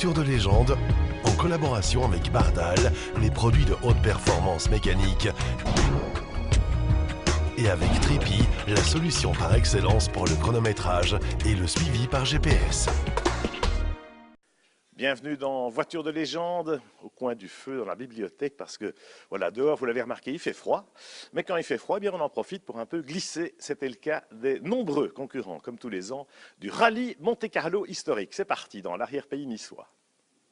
voitures de légende, en collaboration avec Bardal, les produits de haute performance mécanique, et avec Trépi, la solution par excellence pour le chronométrage et le suivi par GPS. Bienvenue dans Voiture de légende, au coin du feu dans la bibliothèque, parce que voilà, dehors, vous l'avez remarqué, il fait froid. Mais quand il fait froid, eh bien, on en profite pour un peu glisser. C'était le cas des nombreux concurrents, comme tous les ans, du rallye Monte-Carlo historique. C'est parti dans l'arrière-pays niçois.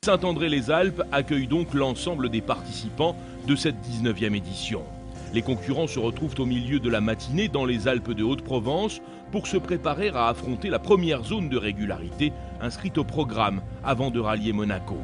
Saint-André-les-Alpes accueille donc l'ensemble des participants de cette 19e édition. Les concurrents se retrouvent au milieu de la matinée dans les Alpes de Haute-Provence pour se préparer à affronter la première zone de régularité inscrite au programme avant de rallier Monaco.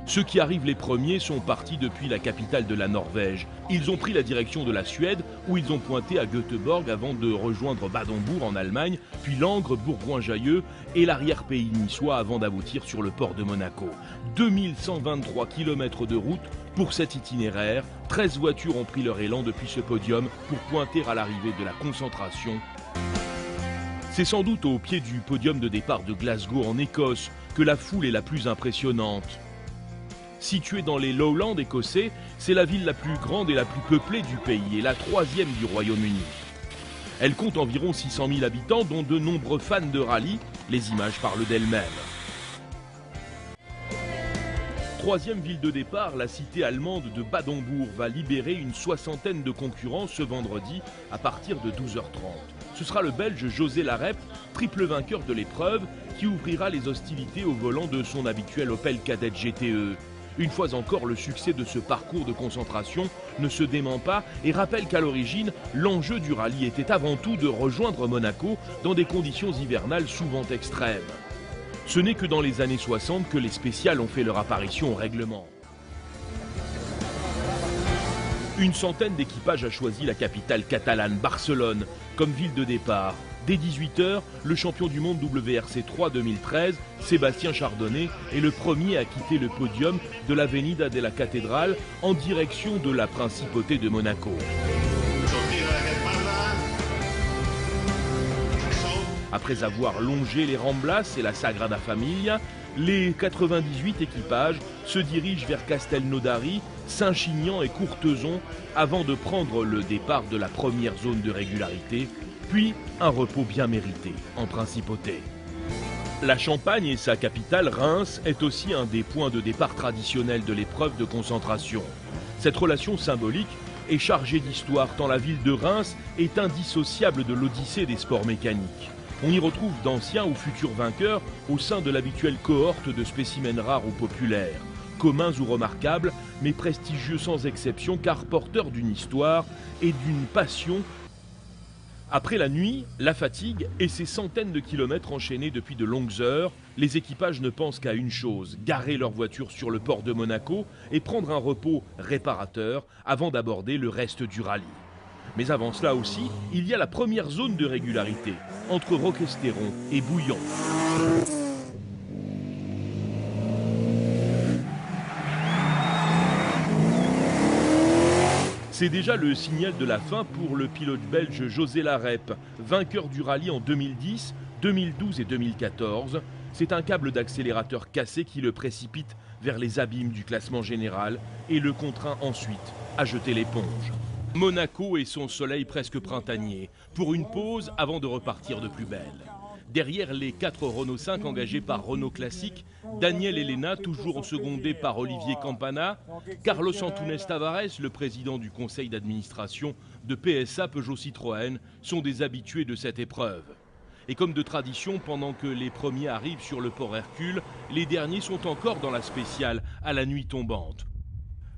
Ceux qui arrivent les premiers sont partis depuis la capitale de la Norvège. Ils ont pris la direction de la Suède où ils ont pointé à Göteborg avant de rejoindre Badenbourg en Allemagne, puis Langres, Bourgoin-Jallieu et l'arrière-pays niçois avant d'aboutir sur le port de Monaco. 2123 km de route pour cet itinéraire. 13 voitures ont pris leur élan depuis ce podium pour pointer à l'arrivée de la concentration. C'est sans doute au pied du podium de départ de Glasgow en Écosse que la foule est la plus impressionnante. Située dans les Lowlands écossais, c'est la ville la plus grande et la plus peuplée du pays et la troisième du Royaume-Uni. Elle compte environ 600 000 habitants, dont de nombreux fans de rallye. Les images parlent d'elles-mêmes. Troisième ville de départ, la cité allemande de Badenbourg va libérer une soixantaine de concurrents ce vendredi à partir de 12h30. Ce sera le Belge José Larep, triple vainqueur de l'épreuve, qui ouvrira les hostilités au volant de son habituel Opel Kadett GTE. Une fois encore, le succès de ce parcours de concentration ne se dément pas et rappelle qu'à l'origine, l'enjeu du rallye était avant tout de rejoindre Monaco dans des conditions hivernales souvent extrêmes. Ce n'est que dans les années 60 que les spéciales ont fait leur apparition au règlement. Une centaine d'équipages a choisi la capitale catalane, Barcelone, comme ville de départ. Dès 18h, le champion du monde WRC3 2013, Sébastien Chardonnay, est le premier à quitter le podium de l'Avenida de la Cathédrale en direction de la principauté de Monaco. Après avoir longé les Ramblas et la Sagrada Familia, les 98 équipages se dirigent vers Castelnaudary, Saint-Chinian et Courtezon avant de prendre le départ de la première zone de régularité, puis un repos bien mérité en principauté. La Champagne et sa capitale, Reims, est aussi un des points de départ traditionnels de l'épreuve de concentration. Cette relation symbolique est chargée d'histoire tant la ville de Reims est indissociable de l'odyssée des sports mécaniques. On y retrouve d'anciens ou futurs vainqueurs au sein de l'habituelle cohorte de spécimens rares ou populaires, communs ou remarquables, mais prestigieux sans exception car porteurs d'une histoire et d'une passion. Après la nuit, la fatigue et ces centaines de kilomètres enchaînés depuis de longues heures, les équipages ne pensent qu'à une chose, garer leur voiture sur le port de Monaco et prendre un repos réparateur avant d'aborder le reste du rallye. Mais avant cela aussi, il y a la première zone de régularité, entre Roquestéron et Bouillon. C'est déjà le signal de la fin pour le pilote belge José Larep, vainqueur du rallye en 2010, 2012 et 2014. C'est un câble d'accélérateur cassé qui le précipite vers les abîmes du classement général et le contraint ensuite à jeter l'éponge. Monaco et son soleil presque printanier, pour une pause avant de repartir de plus belle. Derrière les 4 Renault 5 engagés par Renault Classique, Daniel Elena, toujours secondé par Olivier Campana, Carlos Antunes Tavares, le président du conseil d'administration de PSA Peugeot Citroën, sont des habitués de cette épreuve. Et comme de tradition, pendant que les premiers arrivent sur le port Hercule, les derniers sont encore dans la spéciale à la nuit tombante.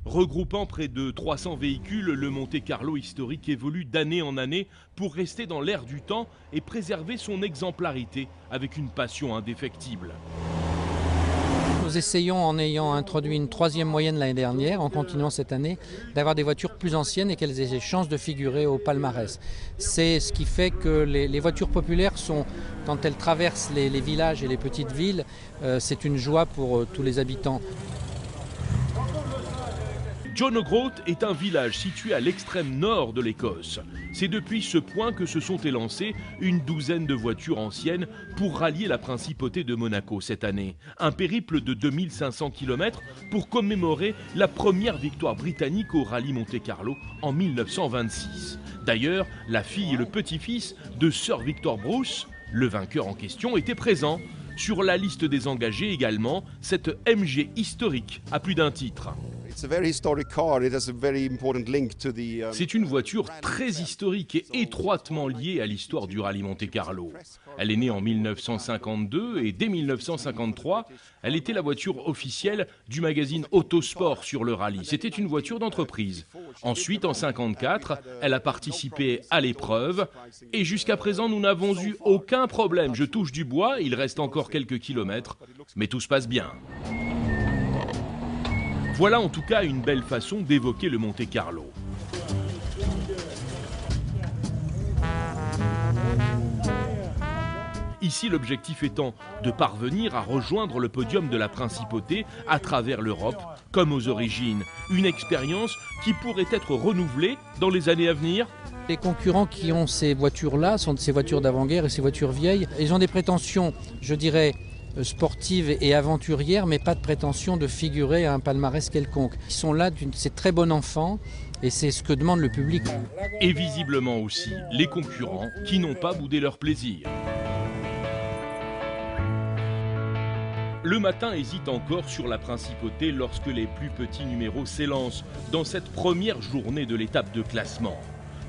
Regroupant près de 300 véhicules, le Monte-Carlo historique évolue d'année en année pour rester dans l'air du temps et préserver son exemplarité avec une passion indéfectible. Nous essayons, en ayant introduit une 3e moyenne l'année dernière, en continuant cette année, d'avoir des voitures plus anciennes et qu'elles aient des chances de figurer au palmarès. C'est ce qui fait que les voitures populaires sont, quand elles traversent les villages et les petites villes, c'est une joie pour tous les habitants. John O'Groat est un village situé à l'extrême nord de l'Écosse. C'est depuis ce point que se sont élancées une douzaine de voitures anciennes pour rallier la principauté de Monaco cette année. Un périple de 2500 km pour commémorer la première victoire britannique au rallye Monte-Carlo en 1926. D'ailleurs, la fille et le petit-fils de Sir Victor Bruce, le vainqueur en question, étaient présents. Sur la liste des engagés également, cette MG historique à plus d'un titre. C'est une voiture très historique et étroitement liée à l'histoire du rallye Monte-Carlo. Elle est née en 1952 et dès 1953, elle était la voiture officielle du magazine Autosport sur le rallye. C'était une voiture d'entreprise. Ensuite, en 1954, elle a participé à l'épreuve et jusqu'à présent, nous n'avons eu aucun problème. Je touche du bois, il reste encore quelques kilomètres, mais tout se passe bien. Voilà en tout cas une belle façon d'évoquer le Monte-Carlo. Ici, l'objectif étant de parvenir à rejoindre le podium de la principauté à travers l'Europe, comme aux origines. Une expérience qui pourrait être renouvelée dans les années à venir. Les concurrents qui ont ces voitures-là sont ces voitures d'avant-guerre et ces voitures vieilles. Ils ont des prétentions, je dirais, sportives et aventurières, mais pas de prétention de figurer à un palmarès quelconque. Ils sont là, c'est très bon enfant, et c'est ce que demande le public. Et visiblement aussi les concurrents qui n'ont pas boudé leur plaisir. Le matin hésite encore sur la principauté lorsque les plus petits numéros s'élancent dans cette première journée de l'étape de classement.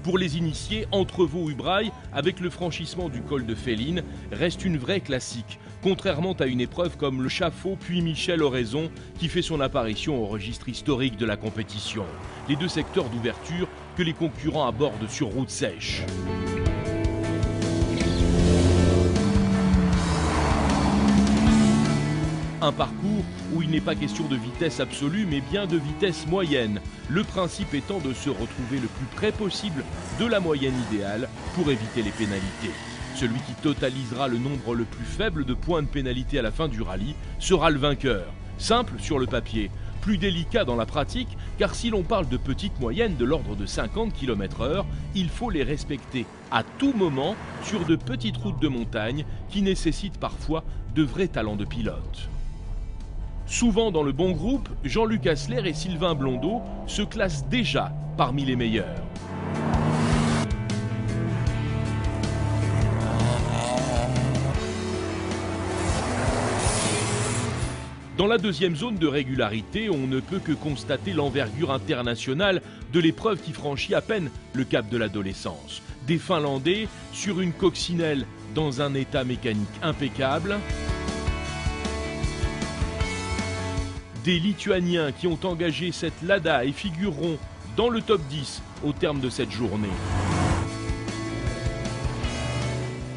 Pour les initiés, Entrevaux-Ubrail, avec le franchissement du col de Féline, reste une vraie classique, contrairement à une épreuve comme le Chafaud puis Michel-Oraison qui fait son apparition au registre historique de la compétition. Les deux secteurs d'ouverture que les concurrents abordent sur route sèche. Un parcours où il n'est pas question de vitesse absolue, mais bien de vitesse moyenne. Le principe étant de se retrouver le plus près possible de la moyenne idéale pour éviter les pénalités. Celui qui totalisera le nombre le plus faible de points de pénalité à la fin du rallye sera le vainqueur. Simple sur le papier, plus délicat dans la pratique, car si l'on parle de petites moyennes de l'ordre de 50 km/h, il faut les respecter à tout moment sur de petites routes de montagne qui nécessitent parfois de vrais talents de pilote. Souvent dans le bon groupe, Jean-Luc Hassler et Sylvain Blondeau se classent déjà parmi les meilleurs. Dans la deuxième zone de régularité, on ne peut que constater l'envergure internationale de l'épreuve qui franchit à peine le cap de l'adolescence. Des Finlandais sur une coccinelle dans un état mécanique impeccable. Des Lituaniens qui ont engagé cette Lada et figureront dans le top 10 au terme de cette journée.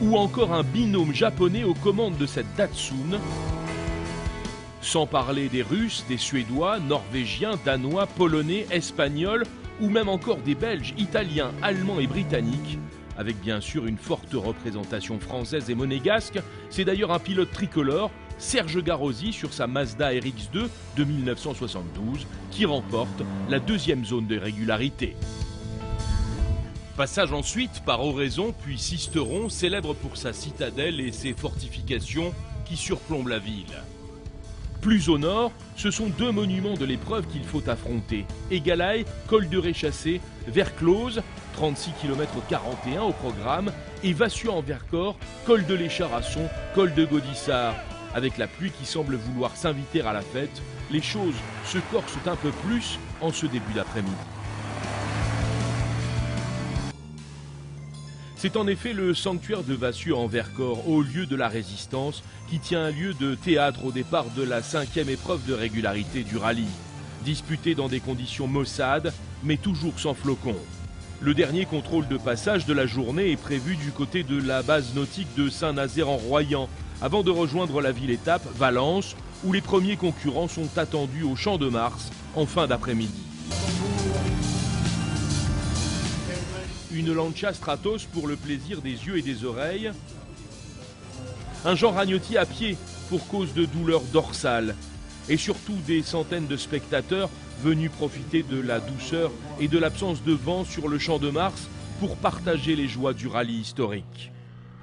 Ou encore un binôme japonais aux commandes de cette Datsun. Sans parler des Russes, des Suédois, Norvégiens, Danois, Polonais, Espagnols ou même encore des Belges, Italiens, Allemands et Britanniques. Avec bien sûr une forte représentation française et monégasque. C'est d'ailleurs un pilote tricolore, Serge Garozzi, sur sa Mazda RX-2 de 1972, qui remporte la deuxième zone de régularité. Passage ensuite par Oraison puis Sisteron, célèbre pour sa citadelle et ses fortifications qui surplombent la ville. Plus au nord, ce sont deux monuments de l'épreuve qu'il faut affronter. Égalaï, col de Réchassé, Verclose, 36 km 41 au programme, et Vassuan-en-Vercors, col de l'Écharasson, col de Gaudissart. Avec la pluie qui semble vouloir s'inviter à la fête, les choses se corsent un peu plus en ce début d'après-midi. C'est en effet le sanctuaire de Vassuan-en-Vercors, au lieu de la Résistance, qui tient un lieu de théâtre au départ de la 5e épreuve de régularité du rallye. Disputée dans des conditions maussades, mais toujours sans flocons. Le dernier contrôle de passage de la journée est prévu du côté de la base nautique de Saint-Nazaire-en-Royan, avant de rejoindre la ville-étape, Valence, où les premiers concurrents sont attendus au Champ de Mars en fin d'après-midi. Une Lancia Stratos pour le plaisir des yeux et des oreilles. Un Jean Ragnotti à pied pour cause de douleurs dorsales. Et surtout des centaines de spectateurs venus profiter de la douceur et de l'absence de vent sur le Champ de Mars pour partager les joies du rallye historique.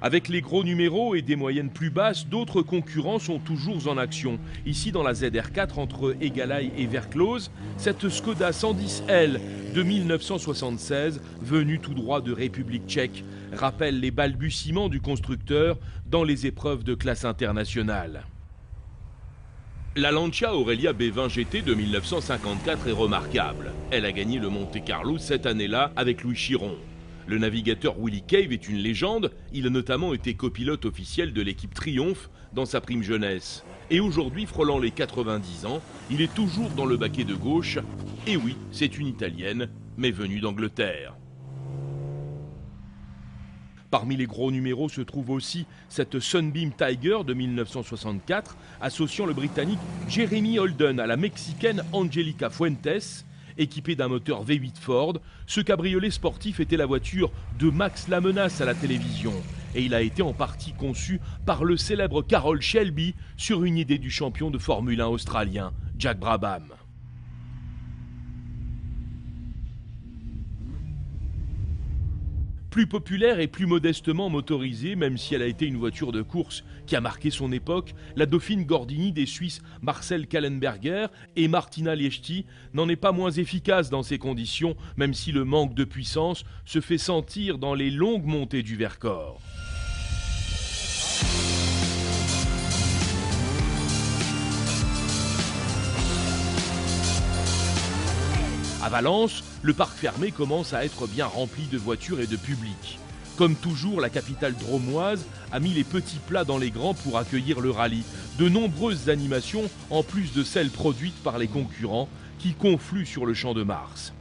Avec les gros numéros et des moyennes plus basses, d'autres concurrents sont toujours en action. Ici, dans la ZR4 entre Egalaï et Verclause, cette Skoda 110L de 1976, venue tout droit de République tchèque, rappelle les balbutiements du constructeur dans les épreuves de classe internationale. La Lancia Aurelia B20 GT de 1954 est remarquable. Elle a gagné le Monte-Carlo cette année-là avec Louis Chiron. Le navigateur Willie Cave est une légende, il a notamment été copilote officiel de l'équipe Triomphe dans sa prime jeunesse. Et aujourd'hui, frôlant les 90 ans, il est toujours dans le baquet de gauche. Et oui, c'est une Italienne, mais venue d'Angleterre. Parmi les gros numéros se trouve aussi cette Sunbeam Tiger de 1964, associant le Britannique Jeremy Holden à la Mexicaine Angelica Fuentes. Équipé d'un moteur V8 Ford, ce cabriolet sportif était la voiture de Max Lamenas à la télévision. Et il a été en partie conçu par le célèbre Carroll Shelby sur une idée du champion de Formule 1 australien, Jack Brabham. Plus populaire et plus modestement motorisée, même si elle a été une voiture de course qui a marqué son époque, la Dauphine Gordini des Suisses Marcel Kallenberger et Martina Liechti n'en est pas moins efficace dans ces conditions, même si le manque de puissance se fait sentir dans les longues montées du Vercors. À Valence, le parc fermé commence à être bien rempli de voitures et de public. Comme toujours, la capitale drômoise a mis les petits plats dans les grands pour accueillir le rallye. De nombreuses animations, en plus de celles produites par les concurrents, qui confluent sur le Champ de Mars.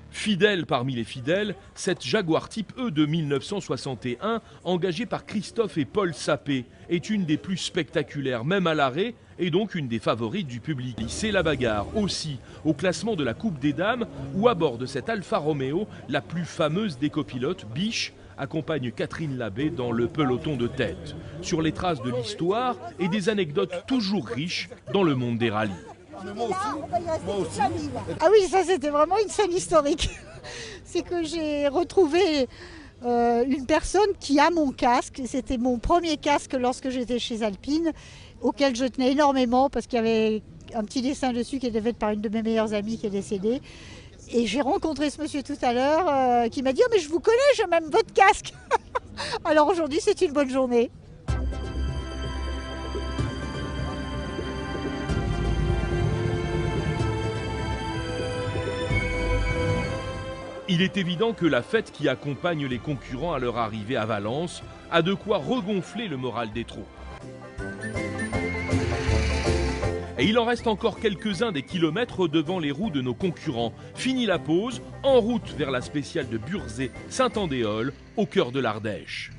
Fidèle parmi les fidèles, cette Jaguar Type E de 1961, engagée par Christophe et Paul Sapé, est une des plus spectaculaires, même à l'arrêt, et donc une des favorites du public. C'est la bagarre aussi au classement de la Coupe des Dames, où à bord de cette Alfa Romeo, la plus fameuse des copilotes, Biche, accompagne Catherine Labbé dans le peloton de tête, sur les traces de l'histoire et des anecdotes toujours riches dans le monde des rallyes. Moi aussi. Ah oui, ça c'était vraiment une scène historique. C'est que j'ai retrouvé une personne qui a mon casque. C'était mon premier casque lorsque j'étais chez Alpine, auquel je tenais énormément parce qu'il y avait un petit dessin dessus qui était fait par une de mes meilleures amies qui est décédée. Et j'ai rencontré ce monsieur tout à l'heure qui m'a dit « Oh mais je vous connais, j'ai même votre casque !» Alors aujourd'hui c'est une bonne journée. Il est évident que la fête qui accompagne les concurrents à leur arrivée à Valence a de quoi regonfler le moral des troupes. Et il en reste encore quelques-uns des kilomètres devant les roues de nos concurrents. Fini la pause, en route vers la spéciale de Burzet-Saint-Andéol, au cœur de l'Ardèche.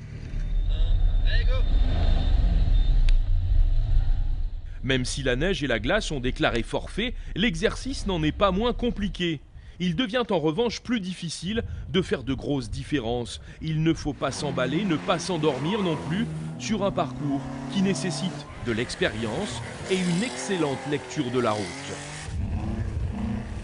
Même si la neige et la glace ont déclaré forfait, l'exercice n'en est pas moins compliqué. Il devient en revanche plus difficile de faire de grosses différences. Il ne faut pas s'emballer, ne pas s'endormir non plus sur un parcours qui nécessite de l'expérience et une excellente lecture de la route.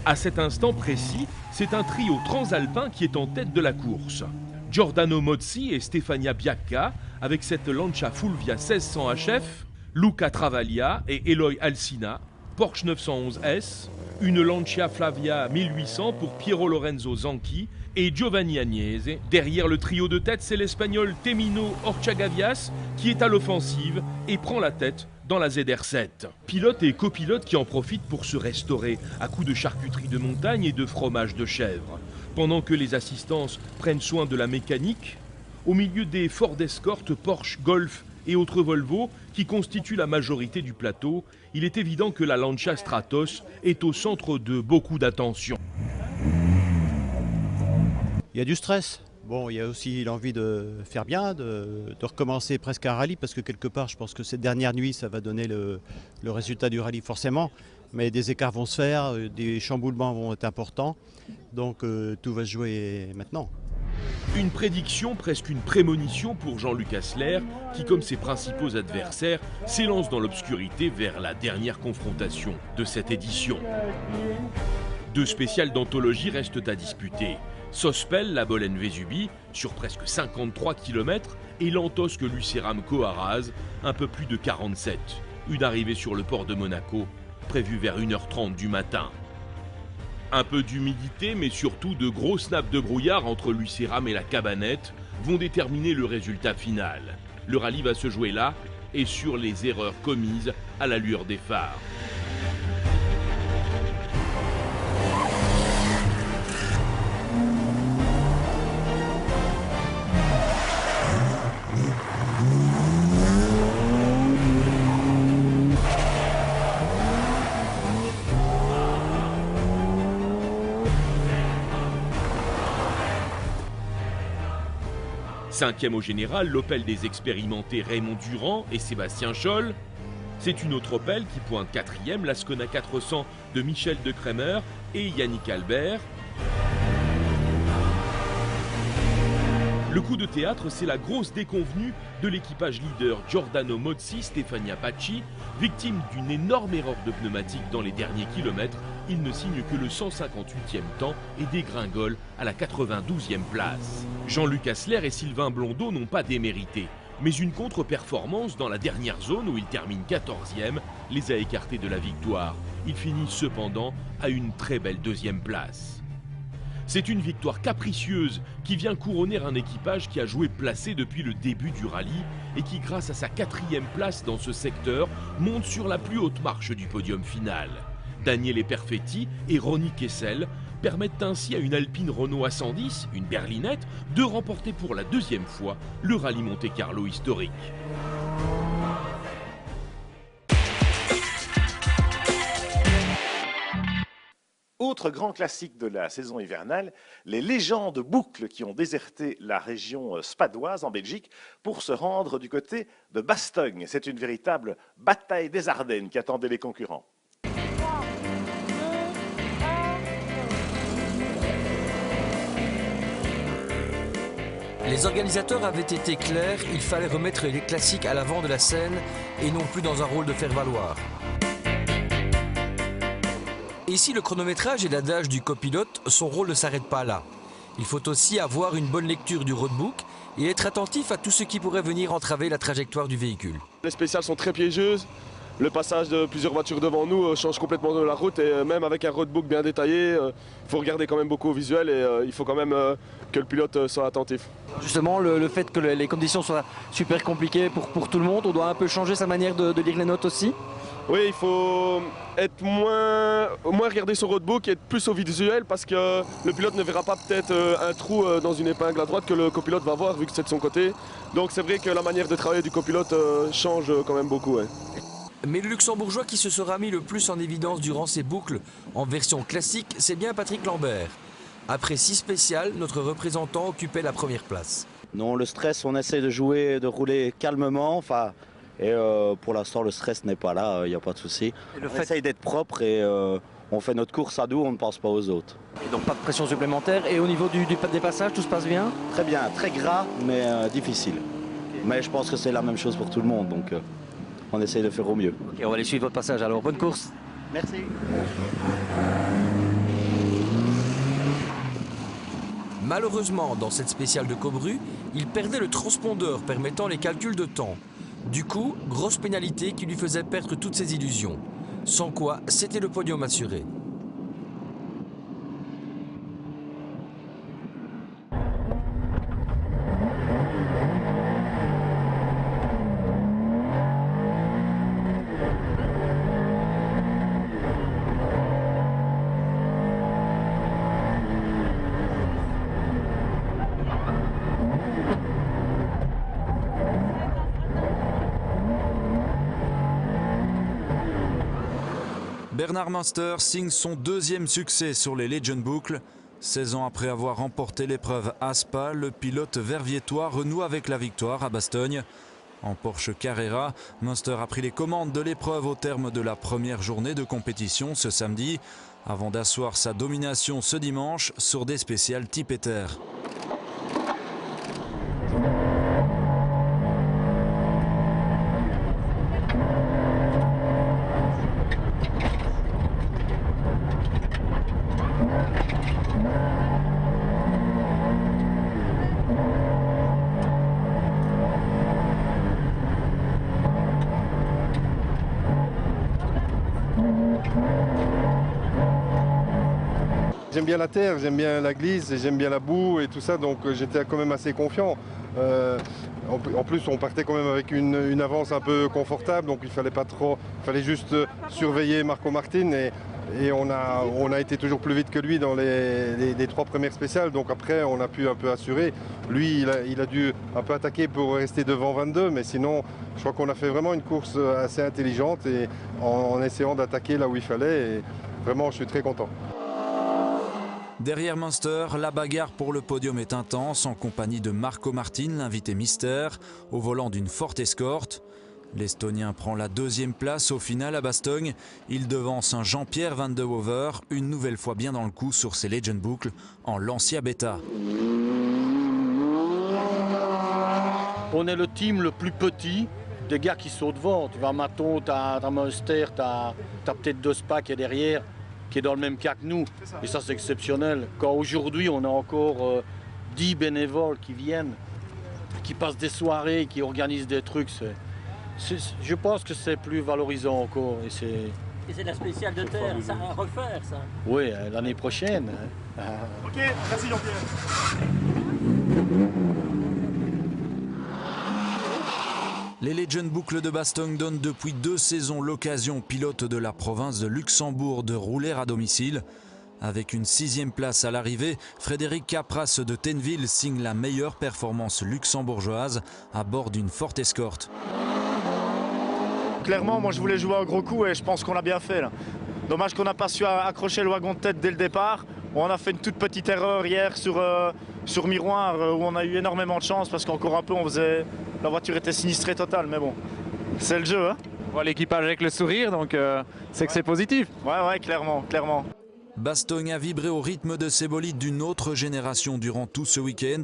À cet instant précis, c'est un trio transalpin qui est en tête de la course. Giordano Mozzi et Stefania Biacca avec cette Lancia Fulvia 1600 HF, Luca Travaglia et Eloy Alsina, Porsche 911S, une Lancia Flavia 1800 pour Piero Lorenzo Zanchi et Giovanni Agnese. Derrière le trio de tête, c'est l'Espagnol Temino Orchagavias qui est à l'offensive et prend la tête dans la ZR7. Pilote et copilote qui en profitent pour se restaurer à coups de charcuterie de montagne et de fromage de chèvre. Pendant que les assistances prennent soin de la mécanique, au milieu des Ford Escort, Porsche, Golf et autres Volvo qui constituent la majorité du plateau, il est évident que la Lancia Stratos est au centre de beaucoup d'attention. Il y a du stress. Bon, il y a aussi l'envie de faire bien, de recommencer presque un rallye, parce que quelque part, je pense que cette dernière nuit, ça va donner le résultat du rallye forcément. Mais des écarts vont se faire, des chamboulements vont être importants, donc tout va se jouer maintenant. Une prédiction, presque une prémonition pour Jean-Luc Hassler, qui, comme ses principaux adversaires, s'élance dans l'obscurité vers la dernière confrontation de cette édition. Deux spéciales d'anthologie restent à disputer. Sospel, la Bolène Vésubie, sur presque 53 km, et l'Antosque Lucéram Coaraz, un peu plus de 47. Une arrivée sur le port de Monaco, prévue vers 1h30 du matin. Un peu d'humidité, mais surtout de grosses nappes de brouillard entre Lucéram et la Cabanette vont déterminer le résultat final. Le rallye va se jouer là et sur les erreurs commises à la lueur des phares. Cinquième au général, l'Opel des expérimentés Raymond Durand et Sébastien Scholl. C'est une autre Opel qui pointe quatrième, la Skona 400 de Michel de Kremer et Yannick Albert. Le coup de théâtre, c'est la grosse déconvenue de l'équipage leader Giordano Mozzi, Stefania Pacci. Victime d'une énorme erreur de pneumatique dans les derniers kilomètres, il ne signe que le 158e temps et dégringole à la 92e place. Jean-Luc Hassler et Sylvain Blondeau n'ont pas démérité, mais une contre-performance dans la dernière zone où il termine 14e les a écartés de la victoire. Il finit cependant à une très belle deuxième place. C'est une victoire capricieuse qui vient couronner un équipage qui a joué placé depuis le début du rallye et qui, grâce à sa 4e place dans ce secteur, monte sur la plus haute marche du podium final. Daniele Perfetti et Ronnie Kessel permettent ainsi à une Alpine Renault A110, une berlinette, de remporter pour la deuxième fois le rallye Monte-Carlo historique. Autre grand classique de la saison hivernale, les légendes boucles qui ont déserté la région spadoise en Belgique pour se rendre du côté de Bastogne. C'est une véritable bataille des Ardennes qui attendait les concurrents. Les organisateurs avaient été clairs, il fallait remettre les classiques à l'avant de la scène et non plus dans un rôle de faire-valoir. Et si le chronométrage est l'adage du copilote, son rôle ne s'arrête pas là. Il faut aussi avoir une bonne lecture du roadbook et être attentif à tout ce qui pourrait venir entraver la trajectoire du véhicule. Les spéciales sont très piégeuses. Le passage de plusieurs voitures devant nous change complètement de la route et même avec un roadbook bien détaillé, il faut regarder quand même beaucoup au visuel et il faut quand même que le pilote soit attentif. Justement, le fait que les conditions soient super compliquées pour tout le monde, on doit un peu changer sa manière de lire les notes aussi. Oui, il faut être moins regarder son roadbook et être plus au visuel parce que le pilote ne verra pas peut-être un trou dans une épingle à droite que le copilote va voir vu que c'est de son côté. Donc c'est vrai que la manière de travailler du copilote change quand même beaucoup. Ouais. Mais le luxembourgeois qui se sera mis le plus en évidence durant ces boucles en version classique, c'est bien Patrick Lambert. Après 6 spéciales, notre représentant occupait la première place. Non, le stress, on essaie de jouer, de rouler calmement. Et pour l'instant, le stress n'est pas là, il n'y a pas de souci. On essaye d'être propre et on fait notre course à nous, on ne pense pas aux autres. Et donc pas de pression supplémentaire. Et au niveau des passages, tout se passe bien? Très bien, très gras, mais difficile. Mais je pense que c'est la même chose pour tout le monde, donc on essaye de faire au mieux. Ok, on va aller suivre votre passage alors. Bonne course. Merci. Malheureusement, dans cette spéciale de Cobru, il perdait le transpondeur permettant les calculs de temps. Du coup, grosse pénalité qui lui faisait perdre toutes ses illusions. Sans quoi, c'était le podium assuré. Bernard Munster signe son 2e succès sur les Legend Boucles. 16 ans après avoir remporté l'épreuve à Spa, le pilote verviétois renoue avec la victoire à Bastogne. En Porsche Carrera, Munster a pris les commandes de l'épreuve au terme de la première journée de compétition ce samedi, avant d'asseoir sa domination ce dimanche sur des spéciales type éther. J'aime bien la terre, j'aime bien la glisse, j'aime bien la boue et tout ça, donc j'étais quand même assez confiant. En plus, on partait quand même avec une avance un peu confortable, donc il fallait juste surveiller Marco Martin et on a été toujours plus vite que lui dans les 3 premières spéciales, donc après on a pu un peu assurer. Lui, il a dû un peu attaquer pour rester devant 22, mais sinon, je crois qu'on a fait vraiment une course assez intelligente et en essayant d'attaquer là où il fallait, et vraiment, je suis très content. Derrière Munster, la bagarre pour le podium est intense en compagnie de Marco Martin, l'invité mystère, au volant d'une forte escorte. L'Estonien prend la 2e place au final à Bastogne. Il devance un Jean-Pierre Van de Hover, une nouvelle fois bien dans le coup sur ses Legend Boucles en Lancia Beta. On est le team le plus petit des gars qui sont devant. Tu vas à Maton, tu as Munster, tu as peut-être Dospa qui est derrière, qui est dans le même cas que nous. Et ça, c'est exceptionnel. Quand aujourd'hui, on a encore 10 bénévoles qui viennent, qui passent des soirées, qui organisent des trucs, je pense que c'est plus valorisant encore. Et c'est la spéciale de terre, ça va refaire ça. Oui, l'année prochaine. Ok, merci Jean-Pierre. Les Legend Boucles de Bastogne donnent depuis 2 saisons l'occasion aux pilotes de la province de Luxembourg de rouler à domicile. Avec une 6e place à l'arrivée, Frédéric Capras de Tenville signe la meilleure performance luxembourgeoise à bord d'une forte escorte. Clairement, moi je voulais jouer un gros coup et je pense qu'on l'a bien fait là. Dommage qu'on n'a pas su accrocher le wagon de tête dès le départ. On a fait une toute petite erreur hier sur Miroir où on a eu énormément de chance parce qu'encore un peu la voiture était sinistrée totale, mais bon, c'est le jeu. Hein. On voit l'équipage avec le sourire, donc c'est que c'est positif. Ouais, clairement. Bastogne a vibré au rythme de ces bolides d'une autre génération durant tout ce week-end.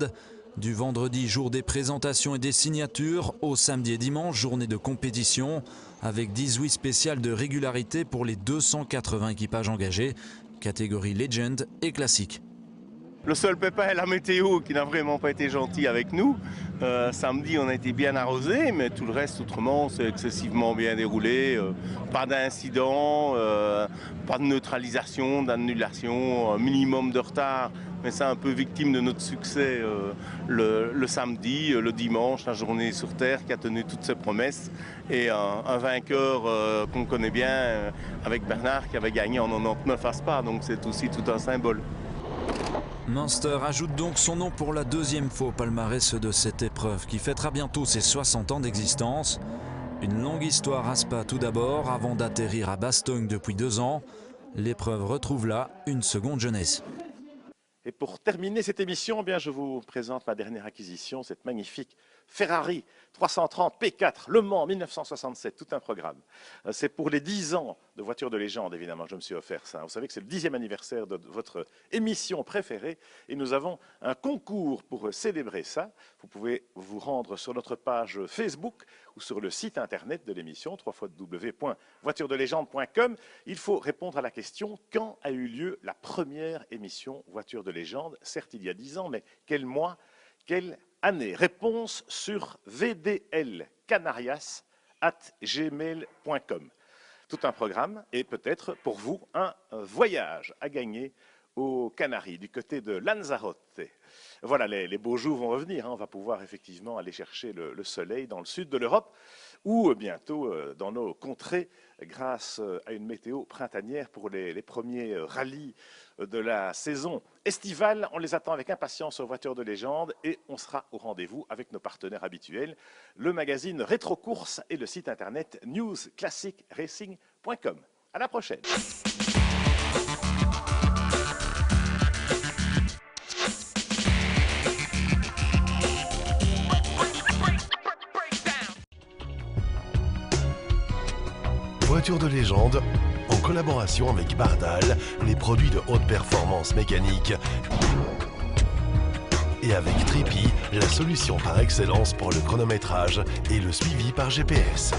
Du vendredi, jour des présentations et des signatures, au samedi et dimanche, journée de compétition, avec 18 spéciales de régularité pour les 280 équipages engagés, catégorie Legend et classique. Le seul pépin est la météo qui n'a vraiment pas été gentil avec nous. Samedi, on a été bien arrosé, mais tout le reste, autrement, c'est excessivement bien déroulé. Pas d'incident, pas de neutralisation, d'annulation, un minimum de retard. Mais c'est un peu victime de notre succès le samedi, le dimanche, la journée sur Terre qui a tenu toutes ses promesses. Et un vainqueur qu'on connaît bien avec Bernard qui avait gagné en 99 à Spa, donc c'est aussi tout un symbole. Munster ajoute donc son nom pour la 2e fois au palmarès de cette épreuve qui fêtera bientôt ses 60 ans d'existence. Une longue histoire à Spa tout d'abord avant d'atterrir à Bastogne depuis 2 ans. L'épreuve retrouve là une seconde jeunesse. Et pour terminer cette émission, je vous présente ma dernière acquisition, cette magnifique Ferrari 330 P4 Le Mans 1967, tout un programme. C'est pour les 10 ans de voitures de légende, évidemment, je me suis offert ça. Vous savez que c'est le 10e anniversaire de votre émission préférée et nous avons un concours pour célébrer ça. Vous pouvez vous rendre sur notre page Facebook ou sur le site internet de l'émission, www.voituresdelégende.com. Il faut répondre à la question, quand a eu lieu la première émission Voitures de légende? Certes, il y a 10 ans, mais quel mois, quelle année? Réponse sur vdlcanarias@gmail.com. Tout un programme et peut-être pour vous un voyage à gagner aux Canaries, du côté de Lanzarote. Voilà, les beaux jours vont revenir. On va pouvoir effectivement aller chercher le soleil dans le sud de l'Europe ou bientôt dans nos contrées grâce à une météo printanière pour les premiers rallyes de la saison estivale. On les attend avec impatience aux Voitures de légende et on sera au rendez-vous avec nos partenaires habituels, le magazine Rétro Course et le site internet newsclassicracing.com. À la prochaine. Voitures de légende, en collaboration avec Bardal, les produits de haute performance mécanique. Et avec Tripi, la solution par excellence pour le chronométrage et le suivi par GPS.